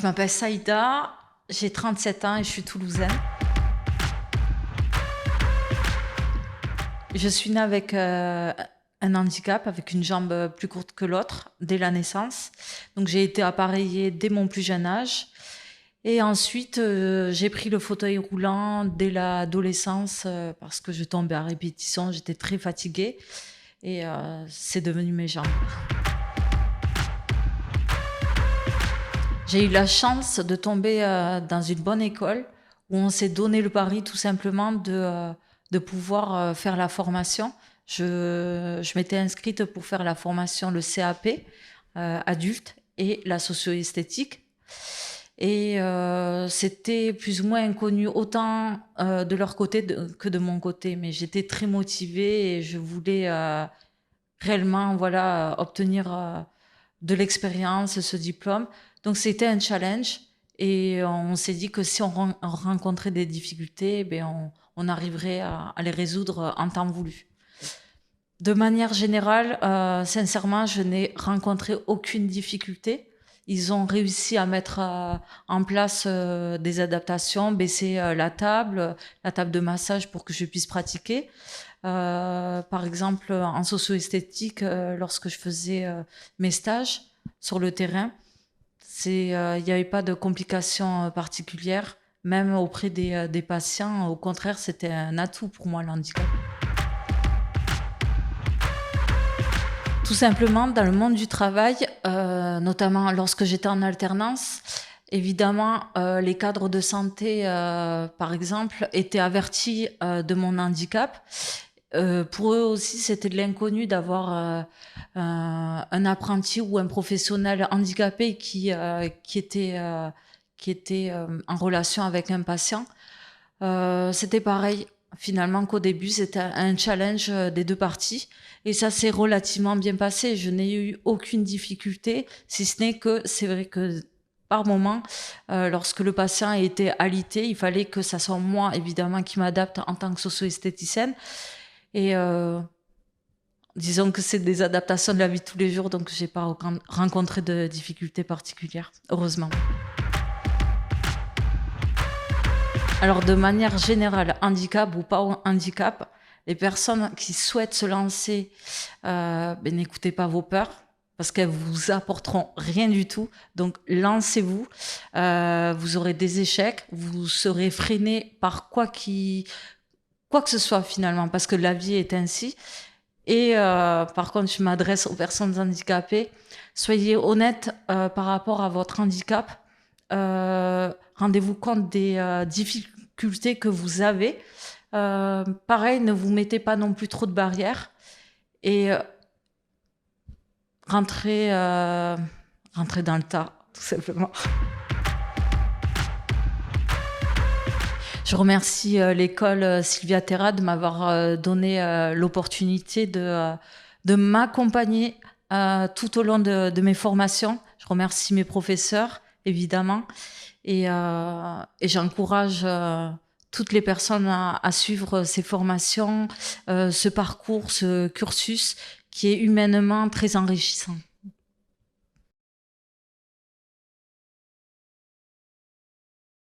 m'appelle Saïda, j'ai 37 ans et je suis toulousaine. Je suis née avec un handicap, avec une jambe plus courte que l'autre, dès la naissance. Donc j'ai été appareillée dès mon plus jeune âge. Et ensuite, j'ai pris le fauteuil roulant dès l'adolescence parce que je tombais à répétition, j'étais très fatiguée. Et c'est devenu mes jambes. J'ai eu la chance de tomber dans une bonne école où on s'est donné le pari tout simplement de pouvoir faire la formation. Je m'étais inscrite pour faire la formation, le CAP adulte et la socio-esthétique. Et c'était plus ou moins inconnu, autant de leur côté que de mon côté. Mais j'étais très motivée et je voulais réellement obtenir de l'expérience, ce diplôme. Donc c'était un challenge et on s'est dit que si on rencontrait des difficultés, on arriverait à les résoudre en temps voulu. De manière générale, sincèrement, je n'ai rencontré aucune difficulté. Ils ont réussi à mettre en place des adaptations, baisser la table de massage pour que je puisse pratiquer. Par exemple, en socio-esthétique, lorsque je faisais mes stages sur le terrain, il n'y avait pas de complications particulières, même auprès des patients. Au contraire, c'était un atout pour moi, le handicap. Tout simplement, dans le monde du travail, notamment lorsque j'étais en alternance, évidemment, les cadres de santé, par exemple, étaient avertis de mon handicap. Pour eux aussi, c'était de l'inconnu d'avoir un apprenti ou un professionnel handicapé qui était en relation avec un patient. C'était pareil, finalement, qu'au début, c'était un challenge des deux parties. Et ça s'est relativement bien passé. Je n'ai eu aucune difficulté, si ce n'est que c'est vrai que par moment, lorsque le patient était alité, il fallait que ça soit moi, évidemment, qui m'adapte en tant que socio-esthéticienne. Et disons que c'est des adaptations de la vie de tous les jours, donc je n'ai pas rencontré de difficultés particulières, heureusement. Alors, de manière générale, handicap ou pas handicap, les personnes qui souhaitent se lancer, n'écoutez pas vos peurs, parce qu'elles vous apporteront rien du tout. Donc, lancez-vous. Vous aurez des échecs, vous serez freiné par quoi que ce soit finalement, parce que la vie est ainsi. Et par contre, je m'adresse aux personnes handicapées. Soyez honnêtes par rapport à votre handicap. Rendez-vous compte des difficultés que vous avez. Pareil, ne vous mettez pas non plus trop de barrières. Et rentrez dans le tas, tout simplement. Je remercie l'école Sylvia Terra de m'avoir donné l'opportunité de m'accompagner tout au long de mes formations. Je remercie mes professeurs, évidemment, et j'encourage toutes les personnes à suivre ces formations, ce parcours, ce cursus qui est humainement très enrichissant.